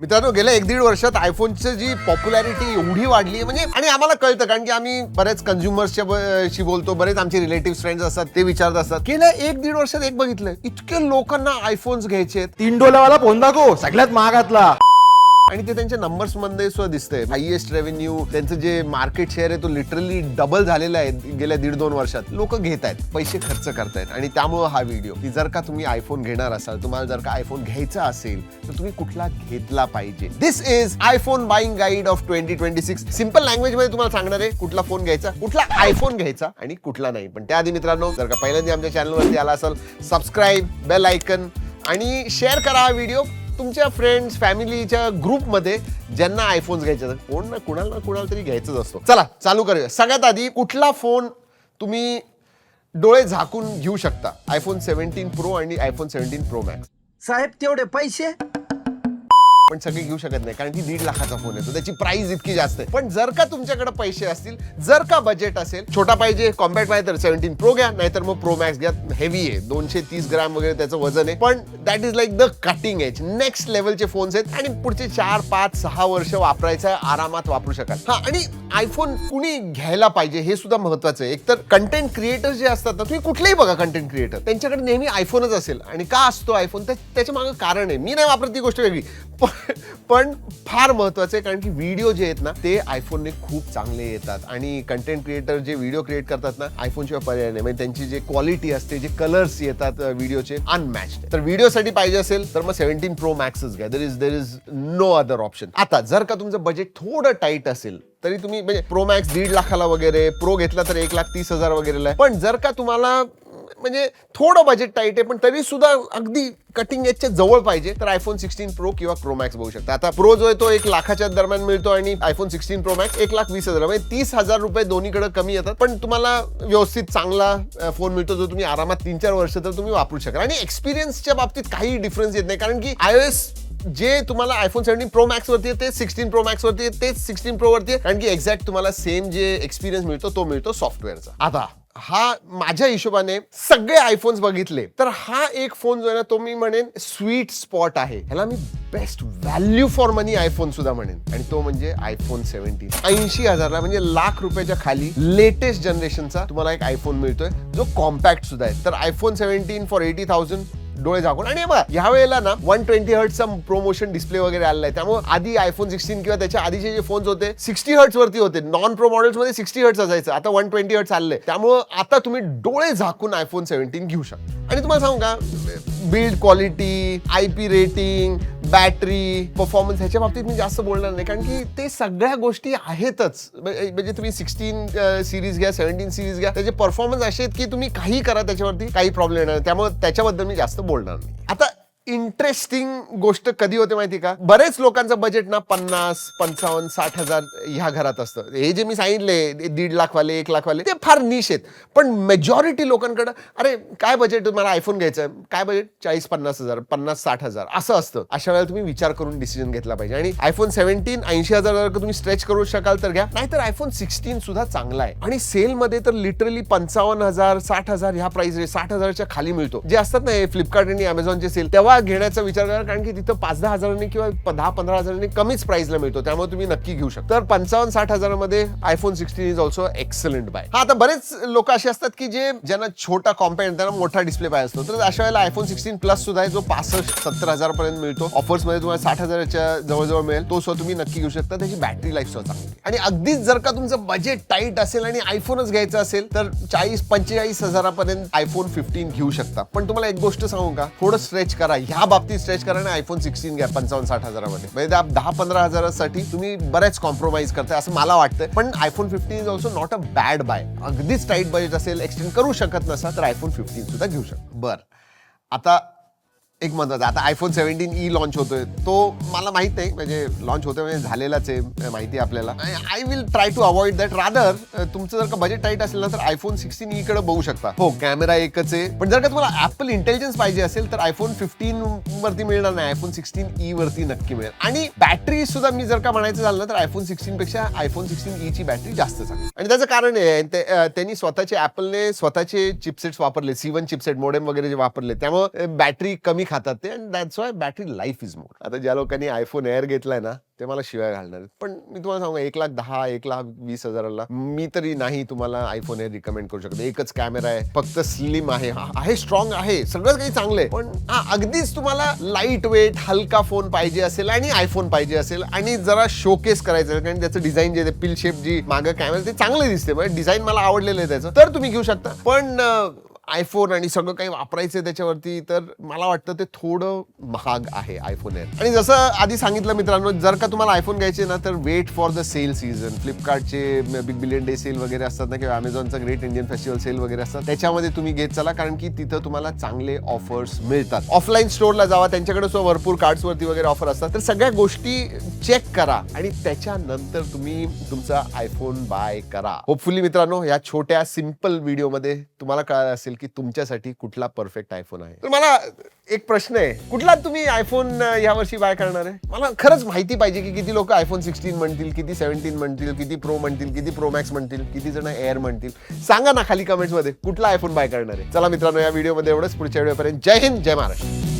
मित्रांनो, गेल्या 1-1.5 वर्षात आयफोनची जी पॉप्युलॅरिटी एवढी वाढली म्हणजे, आणि आम्हाला कळतं कारण की आम्ही बरेच कंझ्युमर्सशी बोलतो, बरेच आमचे रिलेटिव्ह फ्रेंड्स असतात, ते विचारत असतात. गेल्या 1-1.5 वर्षात एक बघितलंय, इतके लोकांना आयफोन्स घ्यायचे आहेत. $3 फोन दाखव, सगळ्यात महागातला. आणि ते त्यांच्या नंबर्स मध्ये सुद्धा दिसतंय. हायएस्ट रेव्हेन्यू, त्यांचं जे मार्केट शेअर आहे तो लिटरली डबल झालेला आहे गेल्या 1.5-2 वर्षात. लोक घेत आहेत, पैसे खर्च करतायत. आणि त्यामुळे हा व्हिडिओ की जर का तुम्ही आयफोन घेणार असाल, तुम्हाला जर का आयफोन घ्यायचा असेल तर तुम्ही कुठला घेतला पाहिजे. This is iPhone buying guide of 2026. Simple language मध्ये तुम्हाला सांगणार आहे कुठला फोन घ्यायचा, कुठला आयफोन घ्यायचा आणि कुठला नाही. पण त्याआधी मित्रांनो, जर का पहिल्यांदा आमच्या चॅनलवरती आला असाल, सबस्क्राईब, बेल आयकन आणि शेअर करा हा व्हिडिओ तुमच्या फ्रेंड्स फॅमिलीच्या ग्रुपमध्ये ज्यांना आयफोन्स घ्यायचे असतात. कोण ना कुणाला तरी घ्यायचाच असतो. चला चालू करूया. सगळ्यात आधी कुठला फोन तुम्ही डोळे झाकून घेऊ शकता? आयफोन 17 प्रो आणि आयफोन 17 प्रो मॅक्स. साहेब तेवढे पैसे पण सगळे घेऊ शकत नाही कारण की 1.5 लाखाचा फोन येतो, त्याची प्राइस इतकी जास्त आहे. पण जर का तुमच्याकडे पैसे असतील, जर का बजेट असेल, छोटा पाहिजे, कॉम्पॅक्ट पाहिजे, तर 17 प्रो घ्या, नाहीतर मग प्रो मॅक्स घ्या. हेवी आहे, 230 ग्रॅम वगैरे त्याचं वजन आहे, पण that is like the cutting edge. Next लेवलचे फोन्स आहेत आणि पुढचे 4, 5, 6 वर्ष वापरायचं, आरामात वापरू शकाल. हा, आणि आयफोन कुणी घ्यायला पाहिजे हे सुद्धा महत्वाचं आहे. एकतर कंटेंट क्रिएटर जे असतात ना, तुम्ही कुठलेही बघा कंटेंट क्रिएटर, त्यांच्याकडे नेहमी आयफोनच असेल. आणि का असतो आयफोन? त्याच्या मागे कारण आहे. मी नाही वापरत ती गोष्ट वेगळी, पण फार महत्वाचं आहे कारण की व्हिडिओ जे आहेत ना ते आयफोनने खूप चांगले येतात. आणि कंटेंट क्रिएटर जे व्हिडिओ क्रिएट करतात ना, आयफोनशिवाय पर्याय नाही. म्हणजे त्यांची जे क्वालिटी असते, जे कलर्स येतात व्हिडिओचे, अनमॅच्ड. तर व्हिडिओसाठी पाहिजे असेल तर मग 17 प्रो मॅक्सच घ्या. There is no other option. आता जर का तुमचं बजेट थोडं टाईट असेल तरी तुम्ही म्हणजे प्रो मॅक्स 1.5 लाखाला वगैरे, प्रो घेतला तर 1,30,000 वगैरेला आहे. पण जर का तुम्हाला म्हणजे थोडं बजेट टाईट आहे पण तरी सुद्धा अगदी कटिंग एजच्या जवळ पाहिजे, तर आयफोन 16 प्रो किंवा प्रो मॅक्स बघू शकता. आता प्रो जो आहे तो 1 लाखाच्या दरम्यान मिळतो आणि आयफोन 16 प्रो मॅक्स 1,20,000, म्हणजे 30,000 रुपये दोन्हीकडे कमी येतात. पण तुम्हाला व्यवस्थित चांगला फोन मिळतो जो तुम्ही आरामात 3-4 वर्ष तर तुम्ही वापरू शकाल. आणि एक्सपिरियन्सच्या बाबतीत काही डिफरन्स येत नाही कारण की iOS जे तुम्हाला आयफोन 17 प्रो मॅक्स वरती आहे, ते 16 प्रो मॅक्स वरती आहे, तेच 16 प्रो वरती आहे. कारण की एक्झॅक्ट तुम्हाला सेम जे एक्सपिरियन्स मिळतो तो मिळतो सॉफ्टवेअरचा. आता हा माझ्या हिशोबाने सगळे आयफोन्स बघितले तर हा एक फोन जो आहे ना, तो मी म्हणेन स्वीट स्पॉट आहे. ह्याला मी best value for money iPhone सुद्धा म्हणेन, आणि तो म्हणजे आयफोन 17. 80,000ला म्हणजे ₹1,00,000च्या खाली लेटेस्ट जनरेशनचा तुम्हाला एक आयफोन मिळतोय जो कॉम्पॅक्ट सुद्धा आहे. तर आयफोन 17 फॉर 80,000 डोळे झाकून. आणि बघा, ह्या वेळेला ना 120 हर्ट्सचा प्रोमोशन डिस्प्ले वगैरे आलेला आहे. त्यामुळे आधी आयफोन 16 किंवा त्याच्या आधीचे जे फोन्स होते 60 हर्ट्स वरती होते. नॉन प्रो मॉडेल्स मध्ये 60 हर्ट्स असायचं, आता 120 हर्ट्स आले. त्यामुळे आता तुम्ही डोळे झाकून आयफोन 17 घेऊ शकता. आणि तुम्हाला सांगू का, build quality, IP rating, battery, performance ह्याच्या बाबतीत मी जास्त बोलणार नाही कारण की ते सगळ्या गोष्टी आहेतच. म्हणजे तुम्ही 16 सिरीज घ्या, 17 सिरीज घ्या, त्याचे परफॉर्मन्स असे आहेत की तुम्ही काही करा त्याच्यावरती काही प्रॉब्लेम येणार नाही. त्यामुळे त्याच्याबद्दल मी जास्त बोलणार नाही. आता इंटरेस्टिंग गोष्ट कधी होते माहिती का, बरेच लोकांचं बजेट ना 50, 55, 60,000 ह्या घरात असतं. हे जे मी सांगितले 1.5 लाख वाले, 1 लाख वाले, ते फार निश आहेत. पण मेजॉरिटी लोकांकडे अरे काय बजेट, मला आयफोन घ्यायचा आहे, काय बजेट 40-50,000, 50-60,000 असं असतं. अशा वेळेला तुम्ही विचार करून डिसिजन घेतला पाहिजे. आणि आयफोन 17 80,000 जर तुम्ही स्ट्रेच करू शकाल तर घ्या, नाहीतर आयफोन 16 सुद्धा चांगला आहे. आणि सेलमध्ये तर लिटरली 55,000, 60,000 ह्या प्राइस 60,000च्या खाली मिळतो. जे असतात ना हे फ्लिपकार्ट आणि अमेझॉनचे सेल, तेव्हा घेण्याचा विचार करा कारण की तिथं 5-10 हजारांनी किंवा 10-15 हजारांनी कमीच प्राइसला मिळतो. त्यामुळे तुम्ही नक्की घेऊ शकता. तर 55-60 हजारामध्ये iPhone 16 is also excellent buy. हा, आता बरेच लोक असे असतात की ज्यांना छोटा कॉम्पॅक्ट, त्यांना मोठा डिस्प्ले पाहिजे असतो. तर अशा वेळेला आयफोन 16 प्लस सुद्धा आहे जो 65-70 हजार पर्यंत मिळतो. ऑफर्स मध्ये तुम्हाला 60,000च्या जवळजवळ मिळेल. तो सुद्धा तुम्ही नक्की घेऊ शकता. त्याची बॅटरी लाईफ सुद्धा चांगली. आणि अगदीच जर का तुमचं बजेट टाईट असेल आणि आयफोनच घ्यायचा असेल तर 40-45 हजारापर्यंत आयफोन 15 घेऊ शकता. पण तुम्हाला एक गोष्ट सांगू का, थोडं स्ट्रेच करा, ह्या बाबतीत स्ट्रेच करा आणि आयफोन 16 घ्या 55-60 हजारामध्ये. म्हणजे 10-15 हजारासाठी तुम्ही बऱ्याच कॉम्प्रोमाइज करताय असं मला वाटतं. पण iPhone 15 is also not a bad buy. अगदीच टाईट बजेट असेल, एक्सटेंड करू शकत नसा तर आयफोन 15 सुद्धा घेऊ शकता. बरं, आता एक महत्वाचं, आता आयफोन 17 लॉन्च होतोय. तो मला माहित नाही, म्हणजे लॉन्च होतोय म्हणजे झालेलाच आहे, माहिती आहे आपल्याला. I will try to avoid that. Rather तुमचं जर का बजेट टाईट असेल ना तर आयफोन 16 कडे बघू शकता. हो, कॅमेरा एकच आहे, पण जर का तुम्हाला ऍपल इंटेलिजन्स पाहिजे असेल तर आयफोन 15 वरती मिळणार नाही, आयफोन 16 वरती नक्की मिळेल. आणि बॅटरी सुद्धा मी जर का म्हणायचं झालं ना तर आयफोन 16 पेक्षा आयफोन 16 ची बॅटरी जास्त चांगली. आणि त्याचं कारण आहे त्यांनी ऍपलने स्वतःचे चिपसेट्स वापरले, C1 चिपसेट मोडेम वगैरे जे वापरले, त्यामुळे बॅटरी कमी खातात ते, and that's why battery life is more. आता ज्या लोकांनी आयफोन एअर घेतलाय ना ते मला शिवाय घालणार आहेत. पण मी तुम्हाला सांगू 1,10,000 1,20,000ला मी तरी नाही तुम्हाला आयफोन एअर रिकमेंड करू शकतो. एकच कॅमेरा आहे, फक्त स्लिम आहे, स्ट्रॉंग आहे, सगळं काही चांगलं आहे. पण अगदीच तुम्हाला लाईट वेट हलका फोन पाहिजे असेल आणि आयफोन पाहिजे असेल आणि जरा शोकेस करायचं असेल, कारण त्याचं डिझाईन जे पिल शेप जी मागं कॅमेरा ते चांगले दिसते, म्हणजे डिझाईन मला आवडलेलं आहे त्याचं, तर तुम्ही घेऊ शकता. पण आयफोन आणि सगळं काही वापरायचं त्याच्यावरती तर मला वाटतं ते थोडं महाग आहे आयफोन एअर. आणि जसं आधी सांगितलं मित्रांनो, जर का तुम्हाला आयफोन घ्यायचे ना तर wait for the sale season. फ्लिपकार्टचे बिग बिलियन डे सेल वगैरे असतात ना, किंवा अमेझॉनचा ग्रेट इंडियन फेस्टिवल सेल वगैरे असतात, त्याच्यामध्ये तुम्ही घेत चला, कारण की तिथं तुम्हाला चांगले ऑफर्स मिळतात. ऑफलाईन स्टोअरला जावा, त्यांच्याकडे भरपूर कार्ड्सवरती वगैरे ऑफर असतात, तर सगळ्या गोष्टी चेक करा आणि त्याच्यानंतर तुम्ही तुमचा आयफोन बाय करा. होपफुली मित्रांनो या छोट्या सिंपल व्हिडिओमध्ये तुम्हाला कळालं असेल की तुमच्यासाठी कुठला परफेक्ट आयफोन आहे. तर मला एक प्रश्न आहे, कुठला तुम्ही आयफोन यावर्षी बाय करणार आहे? मला खरंच माहिती पाहिजे की किती लोक आयफोन 16 म्हणतील, किती 17 म्हणतील, किती प्रो म्हणतील, किती प्रो मॅक्स म्हणतील, किती जण एअर म्हणतील. सांगा ना खाली कमेंट्स मध्ये कुठला आयफोन बाय करणार आहे. चला मित्रांनो या व्हिडिओमध्ये एवढंच. पुढच्या व्हिडिओपर्यंत जय हिंद, जय महाराष्ट्र.